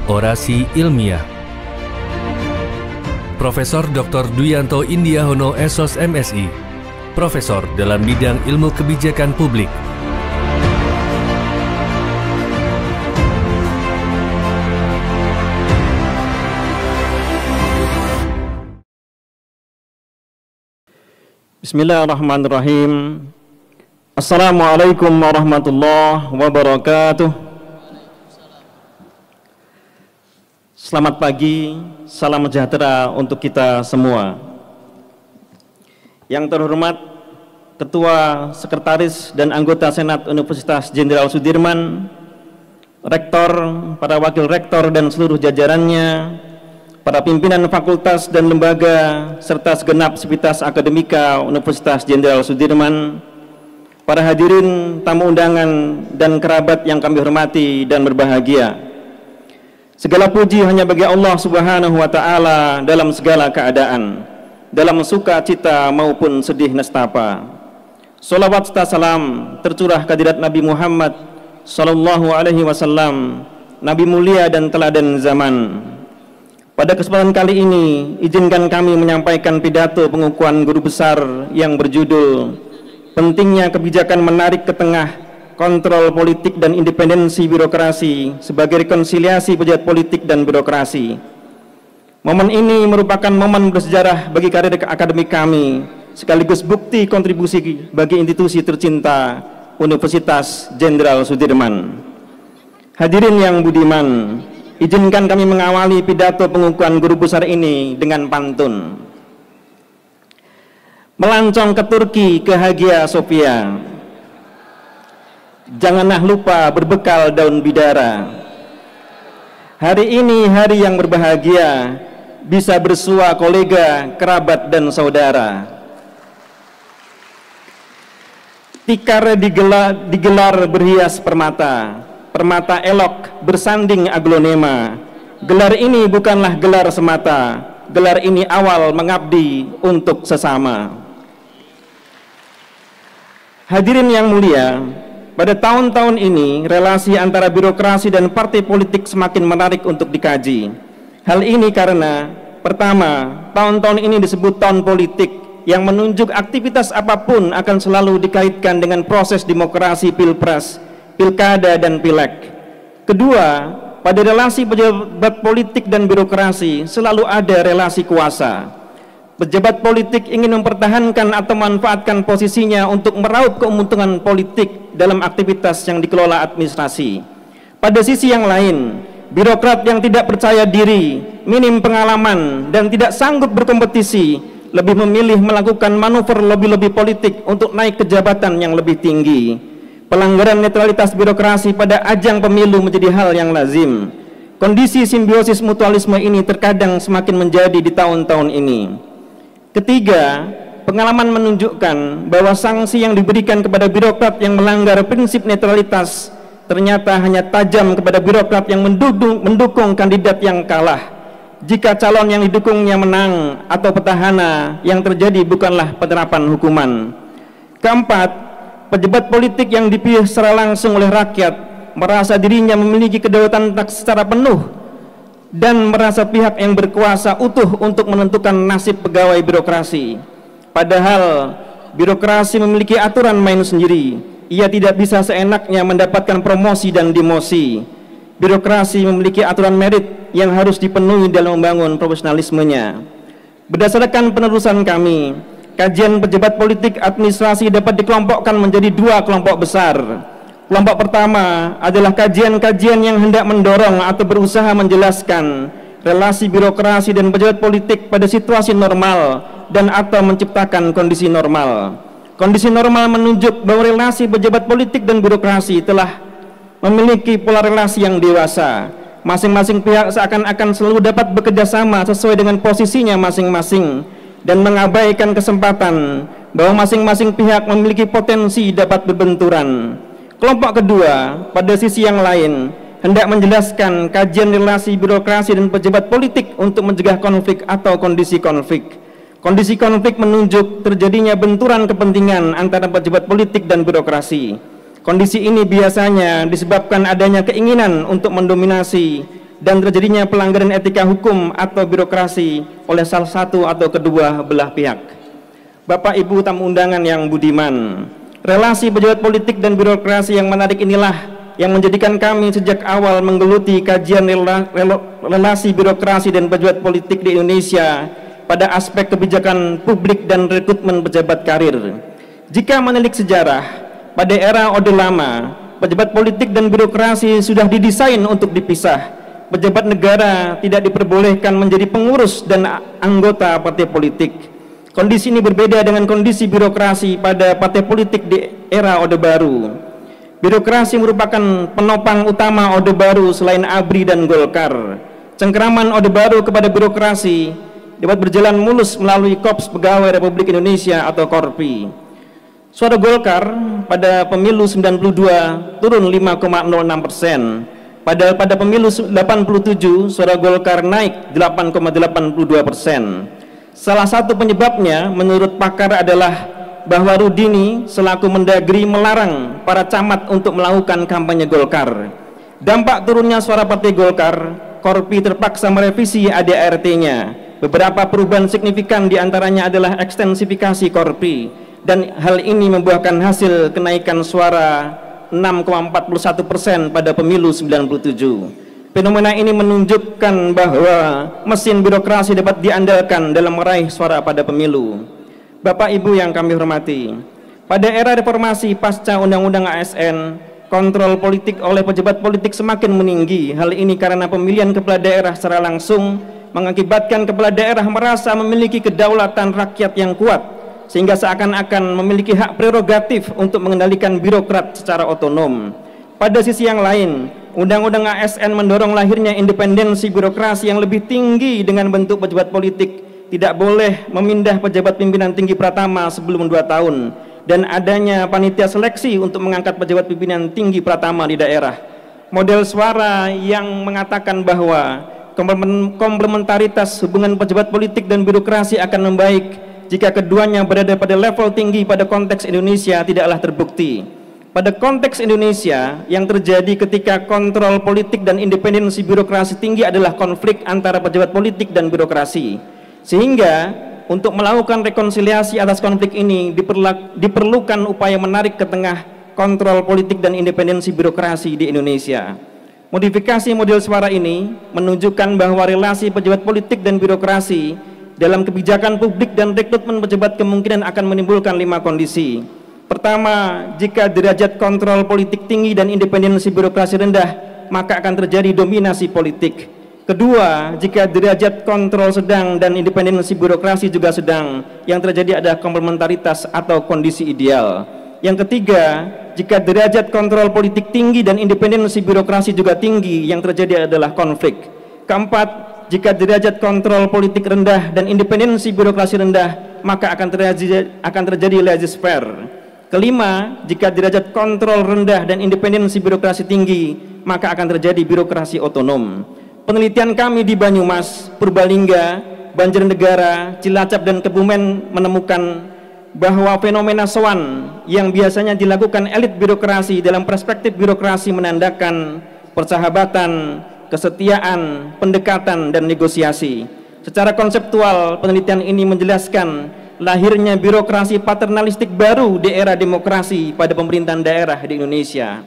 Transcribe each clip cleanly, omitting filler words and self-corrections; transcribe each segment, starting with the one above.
Orasi ilmiah. Profesor Dr. Duyanto Indiahono SOS MSI, Profesor dalam bidang ilmu kebijakan publik. Bismillahirrahmanirrahim. Assalamualaikum warahmatullahi wabarakatuh. Selamat pagi, salam sejahtera untuk kita semua. Yang terhormat Ketua, Sekretaris, dan anggota Senat Universitas Jenderal Sudirman, Rektor, para Wakil Rektor dan seluruh jajarannya, para pimpinan fakultas dan lembaga, serta segenap sivitas akademika Universitas Jenderal Sudirman, para hadirin, tamu undangan, dan kerabat yang kami hormati dan berbahagia. Segala puji hanya bagi Allah Subhanahu wa Ta'ala dalam segala keadaan, dalam suka cita maupun sedih nestapa. Salawat serta salam tercurah kehadirat Nabi Muhammad Sallallahu Alaihi Wasallam, Nabi mulia dan teladan zaman. Pada kesempatan kali ini, izinkan kami menyampaikan pidato pengukuhan guru besar yang berjudul Pentingnya Kebijakan Menarik ke Tengah Kontrol Politik dan Independensi Birokrasi sebagai rekonsiliasi pejabat politik dan birokrasi. Momen ini merupakan momen bersejarah bagi karir akademik kami, sekaligus bukti kontribusi bagi institusi tercinta Universitas Jenderal Sudirman. Hadirin yang budiman, izinkan kami mengawali pidato pengukuhan guru besar ini dengan pantun. Melancong ke Turki, ke Hagia Sophia, janganlah lupa berbekal daun bidara. Hari ini hari yang berbahagia, bisa bersua kolega, kerabat, dan saudara. Tikar digelar berhias permata, permata elok bersanding aglonema. Gelar ini bukanlah gelar semata, gelar ini awal mengabdi untuk sesama. Hadirin yang mulia, pada tahun-tahun ini, relasi antara birokrasi dan partai politik semakin menarik untuk dikaji. Hal ini karena, pertama, tahun-tahun ini disebut tahun politik yang menunjuk aktivitas apapun akan selalu dikaitkan dengan proses demokrasi pilpres, pilkada, dan pileg. Kedua, pada relasi pejabat politik dan birokrasi selalu ada relasi kuasa. Pejabat politik ingin mempertahankan atau memanfaatkan posisinya untuk meraup keuntungan politik dalam aktivitas yang dikelola administrasi. Pada sisi yang lain, birokrat yang tidak percaya diri, minim pengalaman, dan tidak sanggup berkompetisi, lebih memilih melakukan manuver lobby-lobby politik untuk naik ke jabatan yang lebih tinggi. Pelanggaran netralitas birokrasi pada ajang pemilu menjadi hal yang lazim. Kondisi simbiosis mutualisme ini terkadang semakin menjadi di tahun-tahun ini. Ketiga, pengalaman menunjukkan bahwa sanksi yang diberikan kepada birokrat yang melanggar prinsip netralitas ternyata hanya tajam kepada birokrat yang mendukung kandidat yang kalah. Jika calon yang didukungnya menang atau petahana, yang terjadi bukanlah penerapan hukuman. Keempat, pejabat politik yang dipilih secara langsung oleh rakyat merasa dirinya memiliki kedaulatan secara penuh dan merasa pihak yang berkuasa utuh untuk menentukan nasib pegawai birokrasi. Padahal birokrasi memiliki aturan main sendiri. Ia tidak bisa seenaknya mendapatkan promosi dan demosi. Birokrasi memiliki aturan merit yang harus dipenuhi dalam membangun profesionalismenya. Berdasarkan penelusuran kami, kajian pejabat politik administrasi dapat dikelompokkan menjadi dua kelompok besar. Kelompok pertama adalah kajian-kajian yang hendak mendorong atau berusaha menjelaskan relasi birokrasi dan pejabat politik pada situasi normal dan atau menciptakan kondisi normal. Kondisi normal menunjuk bahwa relasi pejabat politik dan birokrasi telah memiliki pola relasi yang dewasa. Masing-masing pihak seakan-akan selalu dapat bekerja sama sesuai dengan posisinya masing-masing dan mengabaikan kesempatan bahwa masing-masing pihak memiliki potensi dapat berbenturan. Kelompok kedua, pada sisi yang lain, hendak menjelaskan kajian relasi birokrasi dan pejabat politik untuk mencegah konflik atau kondisi konflik. Kondisi konflik menunjuk terjadinya benturan kepentingan antara pejabat politik dan birokrasi. Kondisi ini biasanya disebabkan adanya keinginan untuk mendominasi dan terjadinya pelanggaran etika hukum atau birokrasi oleh salah satu atau kedua belah pihak. Bapak Ibu tamu undangan yang budiman, relasi pejabat politik dan birokrasi yang menarik inilah yang menjadikan kami sejak awal menggeluti kajian relasi birokrasi dan pejabat politik di Indonesia pada aspek kebijakan publik dan rekrutmen pejabat karir. Jika menilik sejarah, pada era Orde Lama, pejabat politik dan birokrasi sudah didesain untuk dipisah. Pejabat negara tidak diperbolehkan menjadi pengurus dan anggota partai politik. Kondisi ini berbeda dengan kondisi birokrasi pada partai politik di era Orde Baru. Birokrasi merupakan penopang utama Orde Baru selain ABRI dan Golkar. Cengkeraman Orde Baru kepada birokrasi dapat berjalan mulus melalui Korps Pegawai Republik Indonesia atau Korpi. Suara Golkar pada pemilu 92 turun 5,06%. Padahal pada pemilu 87 suara Golkar naik 8,82%. Salah satu penyebabnya menurut pakar adalah bahwa Rudini selaku Mendagri melarang para camat untuk melakukan kampanye Golkar. Dampak turunnya suara partai Golkar, Korpi terpaksa merevisi ADART-nya. Beberapa perubahan signifikan diantaranya adalah ekstensifikasi Korpi, dan hal ini membuahkan hasil kenaikan suara 6,41% pada pemilu 97. Fenomena ini menunjukkan bahwa mesin birokrasi dapat diandalkan dalam meraih suara pada pemilu. Bapak Ibu yang kami hormati, pada era reformasi pasca Undang-Undang ASN, kontrol politik oleh pejabat politik semakin meninggi. Hal ini karena pemilihan kepala daerah secara langsung mengakibatkan kepala daerah merasa memiliki kedaulatan rakyat yang kuat, sehingga seakan-akan memiliki hak prerogatif untuk mengendalikan birokrat secara otonom. Pada sisi yang lain, Undang-Undang ASN mendorong lahirnya independensi birokrasi yang lebih tinggi dengan bentuk pejabat politik tidak boleh memindah pejabat pimpinan tinggi pratama sebelum 2 tahun, dan adanya panitia seleksi untuk mengangkat pejabat pimpinan tinggi pratama di daerah. Model suara yang mengatakan bahwa komplementaritas hubungan pejabat politik dan birokrasi akan membaik jika keduanya berada pada level tinggi pada konteks Indonesia tidaklah terbukti. Pada konteks Indonesia, yang terjadi ketika kontrol politik dan independensi birokrasi tinggi adalah konflik antara pejabat politik dan birokrasi. Sehingga untuk melakukan rekonsiliasi atas konflik ini diperlukan upaya menarik ke tengah kontrol politik dan independensi birokrasi di Indonesia. Modifikasi model suara ini menunjukkan bahwa relasi pejabat politik dan birokrasi dalam kebijakan publik dan rekrutmen pejabat kemungkinan akan menimbulkan 5 kondisi. Pertama, jika derajat kontrol politik tinggi dan independensi birokrasi rendah, maka akan terjadi dominasi politik. Kedua, jika derajat kontrol sedang dan independensi birokrasi juga sedang, yang terjadi adalah komplementaritas atau kondisi ideal. Yang ketiga, jika derajat kontrol politik tinggi dan independensi birokrasi juga tinggi, yang terjadi adalah konflik. Keempat, jika derajat kontrol politik rendah dan independensi birokrasi rendah, maka akan terjadi laissez-faire. Kelima, jika derajat kontrol rendah dan independensi birokrasi tinggi, maka akan terjadi birokrasi otonom. Penelitian kami di Banyumas, Purbalingga, Banjarnegara, Cilacap, dan Kebumen menemukan bahwa fenomena sowan yang biasanya dilakukan elit birokrasi dalam perspektif birokrasi menandakan persahabatan, kesetiaan, pendekatan, dan negosiasi. Secara konseptual, penelitian ini menjelaskan lahirnya birokrasi paternalistik baru di era demokrasi pada pemerintahan daerah di Indonesia.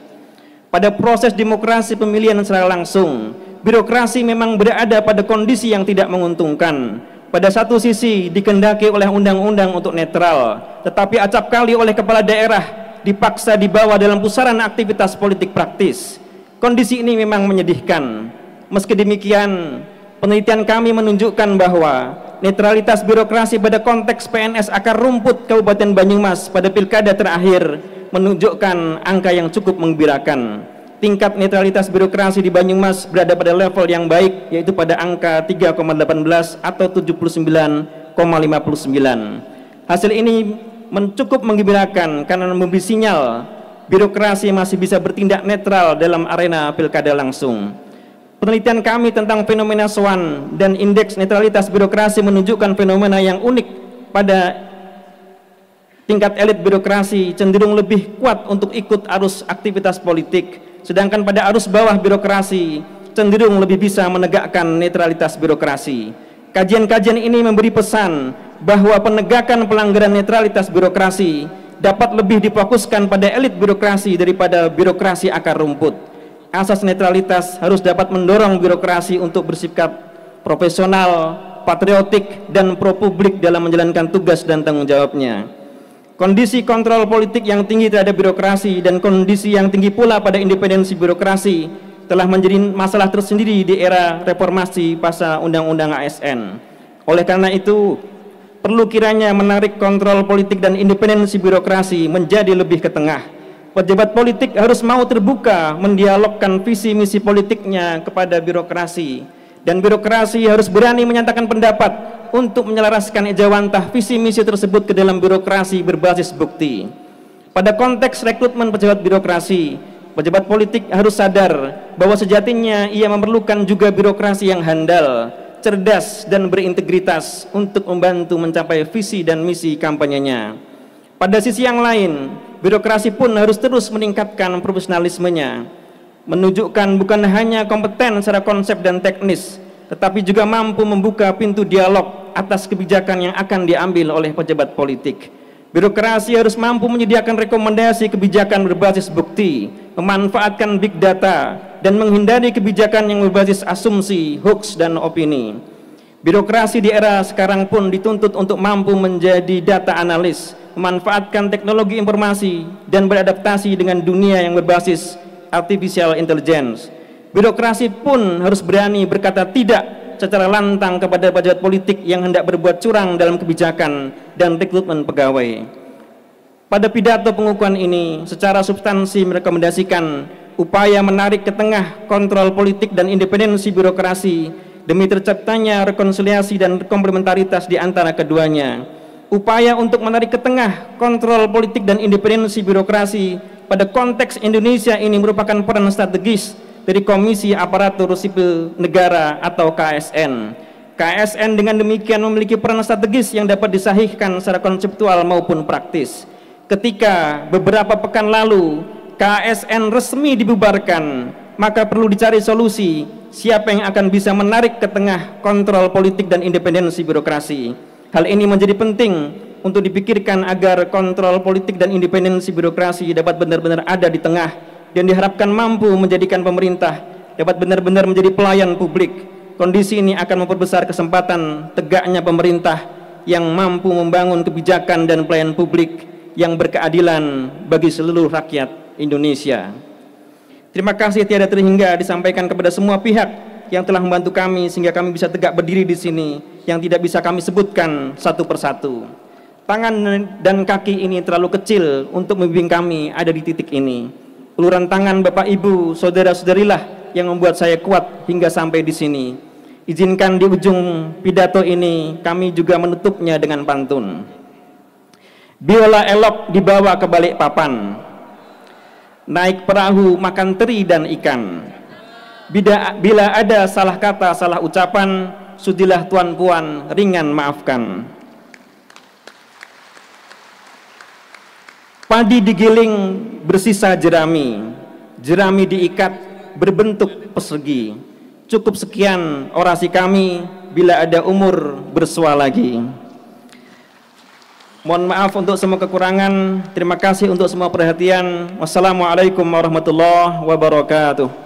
Pada proses demokrasi pemilihan secara langsung, birokrasi memang berada pada kondisi yang tidak menguntungkan. Pada satu sisi dikendaki oleh undang-undang untuk netral, tetapi acap kali oleh kepala daerah dipaksa dibawa dalam pusaran aktivitas politik praktis. Kondisi ini memang menyedihkan. Meski demikian, penelitian kami menunjukkan bahwa netralitas birokrasi pada konteks PNS akar rumput Kabupaten Banyumas pada pilkada terakhir menunjukkan angka yang cukup menggembirakan. Tingkat netralitas birokrasi di Banyumas berada pada level yang baik, yaitu pada angka 3,18 atau 79,59. Hasil ini cukup menggembirakan karena memberi sinyal birokrasi masih bisa bertindak netral dalam arena pilkada langsung. Penelitian kami tentang fenomena sowan dan indeks netralitas birokrasi menunjukkan fenomena yang unik pada tingkat elit birokrasi cenderung lebih kuat untuk ikut arus aktivitas politik, sedangkan pada arus bawah birokrasi cenderung lebih bisa menegakkan netralitas birokrasi. Kajian-kajian ini memberi pesan bahwa penegakan pelanggaran netralitas birokrasi dapat lebih difokuskan pada elit birokrasi daripada birokrasi akar rumput. Asas netralitas harus dapat mendorong birokrasi untuk bersikap profesional, patriotik, dan pro-publik dalam menjalankan tugas dan tanggung jawabnya. Kondisi kontrol politik yang tinggi terhadap birokrasi dan kondisi yang tinggi pula pada independensi birokrasi telah menjadi masalah tersendiri di era reformasi pasca Undang-Undang ASN. Oleh karena itu, perlu kiranya menarik kontrol politik dan independensi birokrasi menjadi lebih ke tengah. Pejabat politik harus mau terbuka mendialogkan visi misi politiknya kepada birokrasi, dan birokrasi harus berani menyatakan pendapat untuk menyelaraskan ejawantah visi misi tersebut ke dalam birokrasi berbasis bukti. Pada konteks rekrutmen pejabat birokrasi, pejabat politik harus sadar bahwa sejatinya ia memerlukan juga birokrasi yang handal, cerdas, dan berintegritas untuk membantu mencapai visi dan misi kampanyenya. Pada sisi yang lain, birokrasi pun harus terus meningkatkan profesionalismenya, menunjukkan bukan hanya kompeten secara konsep dan teknis, tetapi juga mampu membuka pintu dialog atas kebijakan yang akan diambil oleh pejabat politik. Birokrasi harus mampu menyediakan rekomendasi kebijakan berbasis bukti, memanfaatkan big data, dan menghindari kebijakan yang berbasis asumsi, hoax, dan opini. Birokrasi di era sekarang pun dituntut untuk mampu menjadi data analis, memanfaatkan teknologi informasi, dan beradaptasi dengan dunia yang berbasis artificial intelligence. Birokrasi pun harus berani berkata tidak secara lantang kepada pejabat politik yang hendak berbuat curang dalam kebijakan dan rekrutmen pegawai. Pada pidato pengukuhan ini, secara substansi merekomendasikan upaya menarik ke tengah kontrol politik dan independensi birokrasi demi terciptanya rekonsiliasi dan komplementaritas di antara keduanya. Upaya untuk menarik ke tengah kontrol politik dan independensi birokrasi pada konteks Indonesia ini merupakan peran strategis dari Komisi Aparatur Sipil Negara atau KSN. KSN dengan demikian memiliki peran strategis yang dapat disahihkan secara konseptual maupun praktis. Ketika beberapa pekan lalu KSN resmi dibubarkan, maka perlu dicari solusi siapa yang akan bisa menarik ke tengah kontrol politik dan independensi birokrasi. Hal ini menjadi penting untuk dipikirkan agar kontrol politik dan independensi birokrasi dapat benar-benar ada di tengah dan diharapkan mampu menjadikan pemerintah dapat benar-benar menjadi pelayan publik. Kondisi ini akan memperbesar kesempatan tegaknya pemerintah yang mampu membangun kebijakan dan pelayanan publik yang berkeadilan bagi seluruh rakyat Indonesia. Terima kasih tiada terhingga disampaikan kepada semua pihak yang telah membantu kami sehingga kami bisa tegak berdiri di sini, yang tidak bisa kami sebutkan satu persatu. Tangan dan kaki ini terlalu kecil untuk membimbing kami ada di titik ini. Uluran tangan Bapak Ibu, saudara-saudarilah yang membuat saya kuat hingga sampai di sini. Izinkan di ujung pidato ini kami juga menutupnya dengan pantun. Biola elok dibawa ke balik papan, naik perahu makan teri dan ikan. Bila ada salah kata, salah ucapan, sudilah tuan puan ringan maafkan. Padi digiling bersisa jerami, jerami diikat berbentuk persegi. Cukup sekian orasi kami, bila ada umur bersua lagi. Mohon maaf untuk semua kekurangan. Terima kasih untuk semua perhatian. Wassalamualaikum warahmatullahi wabarakatuh.